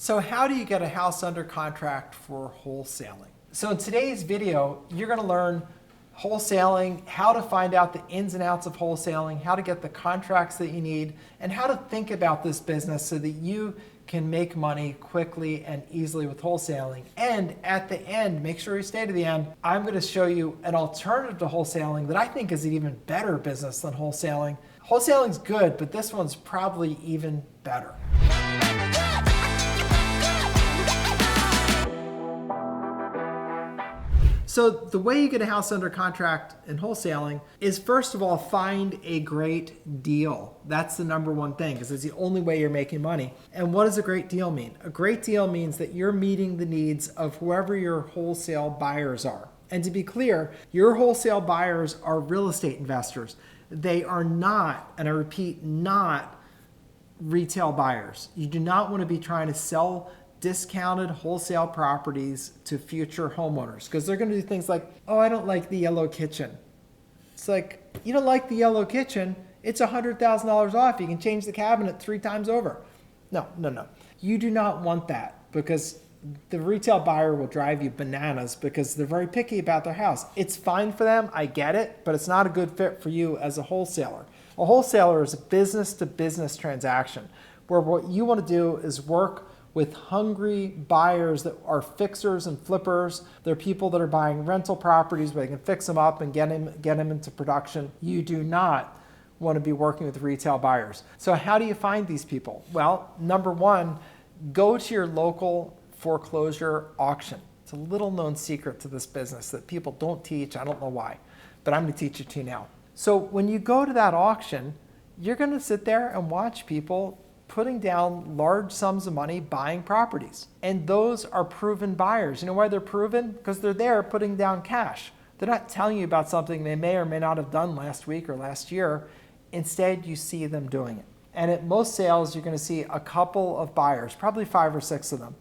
So how do you get a house under contract for wholesaling? So in today's video, you're going to learn wholesaling, how to find out the ins and outs of wholesaling, how to get the contracts that you need, and how to think about this business so that you can make money quickly and easily with wholesaling. And at the end, make sure you stay to the end, I'm going to show you an alternative to wholesaling that I think is an even better business than wholesaling. Wholesaling's good, but this one's probably even better. So the way you get a house under contract in wholesaling is, first of all, find a great deal. That's the number one thing, because it's the only way you're making money. And what does a great deal mean? A great deal means that you're meeting the needs of whoever your wholesale buyers are. And to be clear, your wholesale buyers are real estate investors. They are not, and I repeat, not retail buyers. You do not want to be trying to sell discounted wholesale properties to future homeowners, because they're going to do things like, oh, I don't like the yellow kitchen. It's like, you don't like the yellow kitchen, it's $100,000 off. You can change the cabinet 3 times over. No. You do not want that, because the retail buyer will drive you bananas because they're very picky about their house. It's fine for them, I get it, but it's not a good fit for you as a wholesaler. A wholesaler is a business-to-business transaction where what you want to do is work with hungry buyers that are fixers and flippers. They're people that are buying rental properties where they can fix them up and get them into production. You do not want to be working with retail buyers. So how do you find these people? Well, number one, go to your local foreclosure auction. It's a little known secret to this business that people don't teach. I don't know why, but I'm going to teach it to you now. So when you go to that auction, you're going to sit there and watch people putting down large sums of money buying properties. And those are proven buyers. You know why they're proven? Because they're there putting down cash. They're not telling you about something they may or may not have done last week or last year. Instead, you see them doing it. And at most sales, you're going to see a couple of buyers, probably 5 or 6 of them,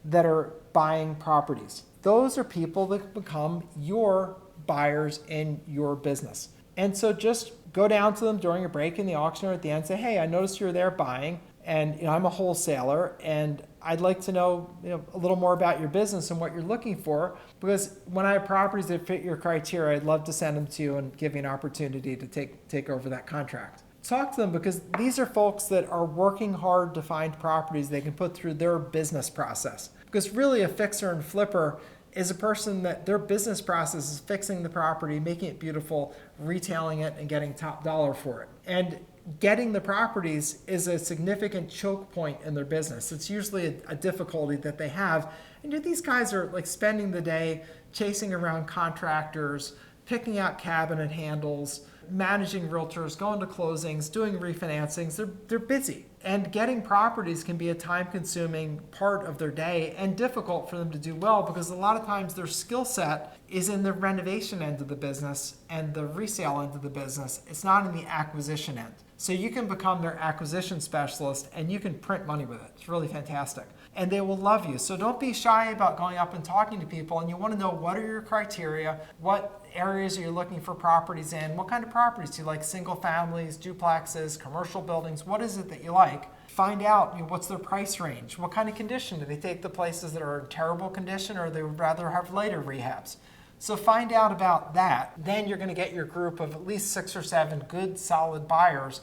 that are buying properties. Those are people that become your buyers in your business. And so just go down to them during a break in the auction or at the end and say, hey, I noticed you were there buying, and I'm a wholesaler, and I'd like to know, a little more about your business and what you're looking for, because when I have properties that fit your criteria, I'd love to send them to you and give you an opportunity to take over that contract. Talk to them, because these are folks that are working hard to find properties they can put through their business process. Because really a fixer and flipper is a person that their business process is fixing the property, making it beautiful, retailing it, and getting top dollar for it. And getting the properties is a significant choke point in their business. It's usually a difficulty that they have. And these guys are like spending the day chasing around contractors, picking out cabinet handles, managing realtors, going to closings, doing refinancings. They're busy. And getting properties can be a time-consuming part of their day and difficult for them to do well, because a lot of times their skill set is in the renovation end of the business and the resale end of the business. It's not in the acquisition end. So you can become their acquisition specialist and you can print money with it. It's really fantastic. And they will love you. So don't be shy about going up and talking to people, and you want to know, what are your criteria? What areas are you looking for properties in? What kind of properties do you like? Single families, duplexes, commercial buildings? What is it that you like? Find out what's their price range. What kind of condition? Do they take the places that are in terrible condition, or they would rather have later rehabs? So find out about that. Then you're going to get your group of at least 6 or 7 good, solid buyers.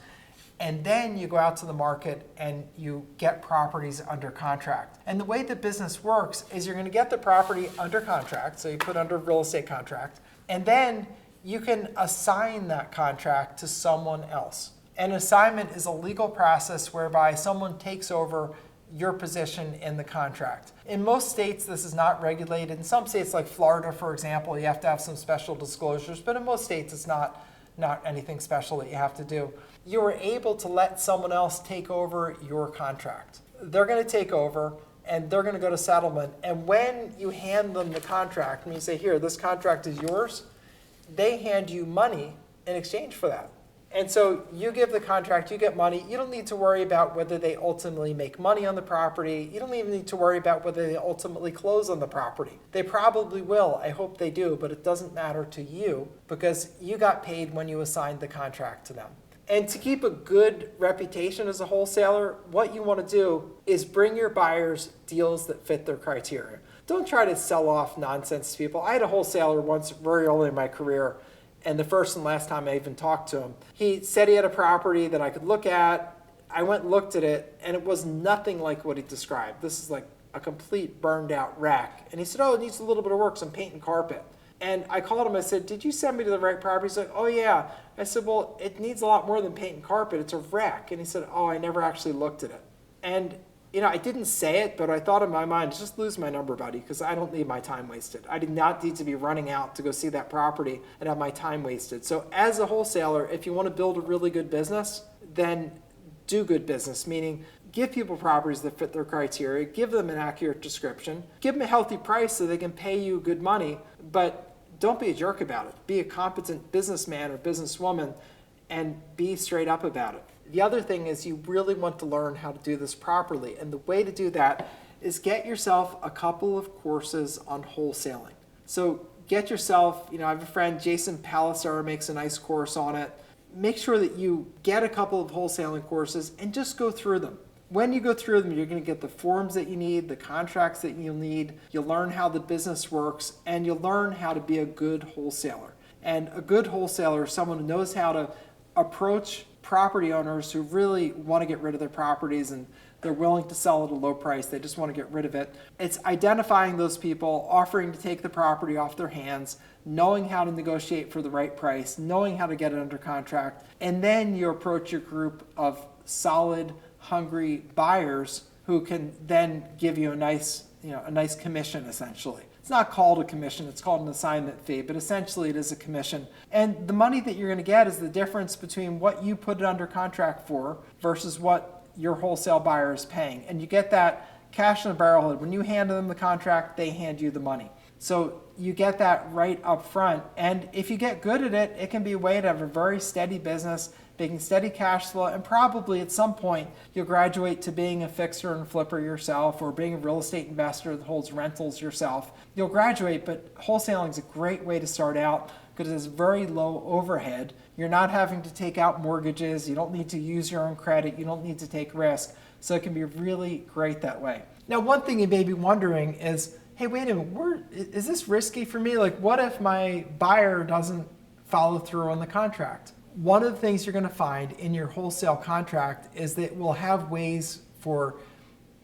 And then you go out to the market and you get properties under contract. And the way the business works is you're going to get the property under contract, so you put under real estate contract, and then you can assign that contract to someone else. An assignment is a legal process whereby someone takes over your position in the contract. In most states, this is not regulated. In some states, like Florida, for example, you have to have some special disclosures, but in most states, it's not anything special that you have to do. You are able to let someone else take over your contract. They're going to take over, and they're going to go to settlement. And when you hand them the contract, and you say, here, this contract is yours, they hand you money in exchange for that. And so you give the contract, you get money. You don't need to worry about whether they ultimately make money on the property. You don't even need to worry about whether they ultimately close on the property. They probably will. I hope they do, but it doesn't matter to you, because you got paid when you assigned the contract to them. And to keep a good reputation as a wholesaler, what you want to do is bring your buyers deals that fit their criteria. Don't try to sell off nonsense to people. I had a wholesaler once very early in my career, and the first and last time I even talked to him, he said he had a property that I could look at. I went and looked at it, and it was nothing like what he described. This is like a complete burned out rack. And he said, oh, it needs a little bit of work, some paint and carpet. And I called him, I said, did you send me to the right property? He's like, oh yeah. I said, well, it needs a lot more than paint and carpet. It's a wreck. And he said, oh, I never actually looked at it. And, I didn't say it, but I thought in my mind, just lose my number, buddy, because I don't need my time wasted. I did not need to be running out to go see that property and have my time wasted. So as a wholesaler, if you want to build a really good business, then do good business, meaning give people properties that fit their criteria, give them an accurate description, give them a healthy price so they can pay you good money, but don't be a jerk about it. Be a competent businessman or businesswoman and be straight up about it. The other thing is you really want to learn how to do this properly. And the way to do that is get yourself a couple of courses on wholesaling. So get yourself, I have a friend, Jason Palisar, makes a nice course on it. Make sure that you get a couple of wholesaling courses and just go through them. When you go through them, you're going to get the forms that you need, the contracts that you'll need. You'll learn how the business works, and you'll learn how to be a good wholesaler. And a good wholesaler is someone who knows how to approach property owners who really want to get rid of their properties and they're willing to sell at a low price. They just want to get rid of it. It's identifying those people, offering to take the property off their hands, knowing how to negotiate for the right price, knowing how to get it under contract, and then you approach your group of solid, hungry buyers who can then give you a nice commission essentially. It's not called a commission, it's called an assignment fee, but essentially it is a commission. And the money that you're going to get is the difference between what you put it under contract for versus what your wholesale buyer is paying. And you get that cash in the barrel. When you hand them the contract, they hand you the money. So you get that right up front. And if you get good at it, it can be a way to have a very steady business, making steady cash flow, and probably at some point you'll graduate to being a fixer and flipper yourself or being a real estate investor that holds rentals yourself. You'll graduate, but wholesaling is a great way to start out because it's very low overhead. You're not having to take out mortgages. You don't need to use your own credit. You don't need to take risk. So it can be really great that way. Now, one thing you may be wondering is, hey, wait a minute, is this risky for me? Like, what if my buyer doesn't follow through on the contract? One of the things you're going to find in your wholesale contract is that we'll have ways for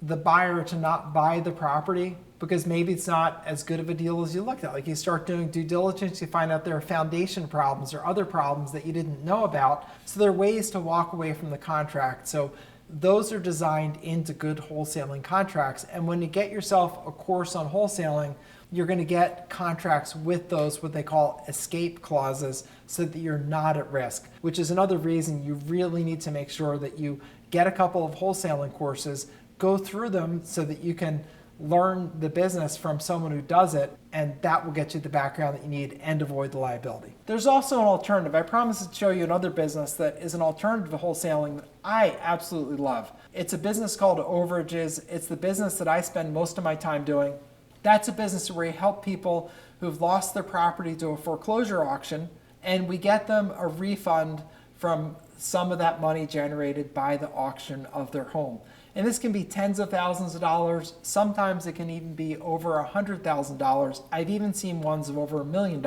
the buyer to not buy the property because maybe it's not as good of a deal as you looked at. Like you start doing due diligence, you find out there are foundation problems or other problems that you didn't know about. So there are ways to walk away from the contract. So those are designed into good wholesaling contracts. And when you get yourself a course on wholesaling, you're going to get contracts with those, what they call escape clauses, so that you're not at risk, which is another reason you really need to make sure that you get a couple of wholesaling courses, go through them so that you can learn the business from someone who does it, and that will get you the background that you need and avoid the liability. There's also an alternative. I promised to show you another business that is an alternative to wholesaling that I absolutely love. It's a business called Overages. It's the business that I spend most of my time doing. That's a business where we help people who've lost their property to a foreclosure auction, and we get them a refund from some of that money generated by the auction of their home. And this can be tens of thousands of dollars. Sometimes it can even be over $100,000. I've even seen ones of over $1 million.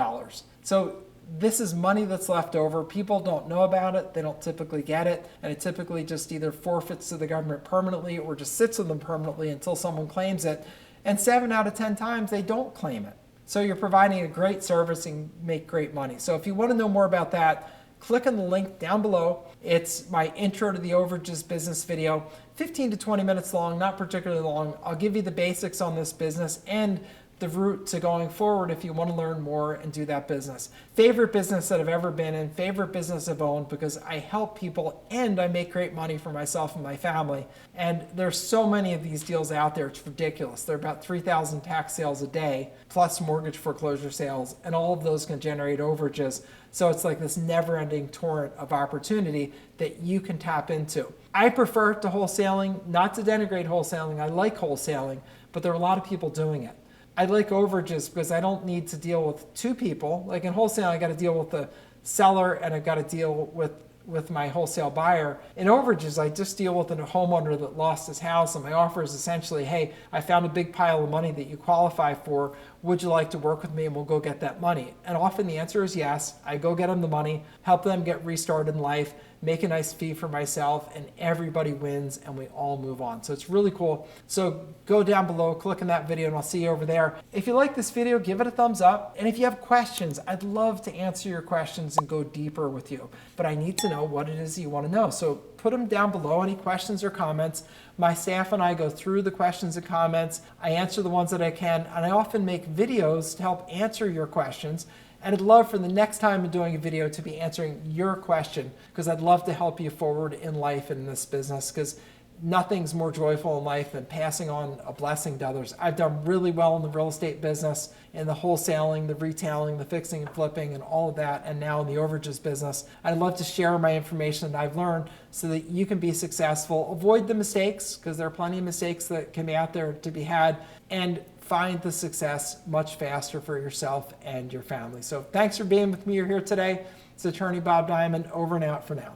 So this is money that's left over. People don't know about it. They don't typically get it. And it typically just either forfeits to the government permanently or just sits with them permanently until someone claims it. And 7 out of 10 times they don't claim it. So you're providing a great service and make great money. So if you want to know more about that, click on the link down below. It's my intro to the Overages Business video, 15 to 20 minutes long, not particularly long. I'll give you the basics on this business and the route to going forward if you want to learn more and do that business. Favorite business that I've ever been in, favorite business I've owned because I help people and I make great money for myself and my family. And there's so many of these deals out there, it's ridiculous. There are about 3,000 tax sales a day, plus mortgage foreclosure sales, and all of those can generate overages. So it's like this never-ending torrent of opportunity that you can tap into. I prefer to wholesaling, not to denigrate wholesaling. I like wholesaling, but there are a lot of people doing it. I like overages because I don't need to deal with two people. Like in wholesaling, I got to deal with the seller and I've got to deal with with my wholesale buyer. In overages, I just deal with a homeowner that lost his house, and my offer is essentially, hey, I found a big pile of money that you qualify for. Would you like to work with me, and we'll go get that money? And often the answer is yes. I go get them the money, help them get restarted in life, make a nice fee for myself, and everybody wins and we all move on. So it's really cool. So go down below, click on that video, and I'll see you over there. If you like this video, give it a thumbs up. And if you have questions, I'd love to answer your questions and go deeper with you. But I need to know what it is you want to know. So put them down below, any questions or comments. My staff and I go through the questions and comments. I answer the ones that I can, and I often make videos to help answer your questions. And I'd love for the next time I'm doing a video to be answering your question, because I'd love to help you forward in life and in this business, because nothing's more joyful in life than passing on a blessing to others. I've done really well in the real estate business, in the wholesaling, the retailing, the fixing and flipping, and all of that, and now in the overages business. I'd love to share my information that I've learned so that you can be successful, avoid the mistakes, because there are plenty of mistakes that can be out there to be had, and find the success much faster for yourself and your family. So thanks for being with me here today. It's Attorney Bob Diamond, over and out for now.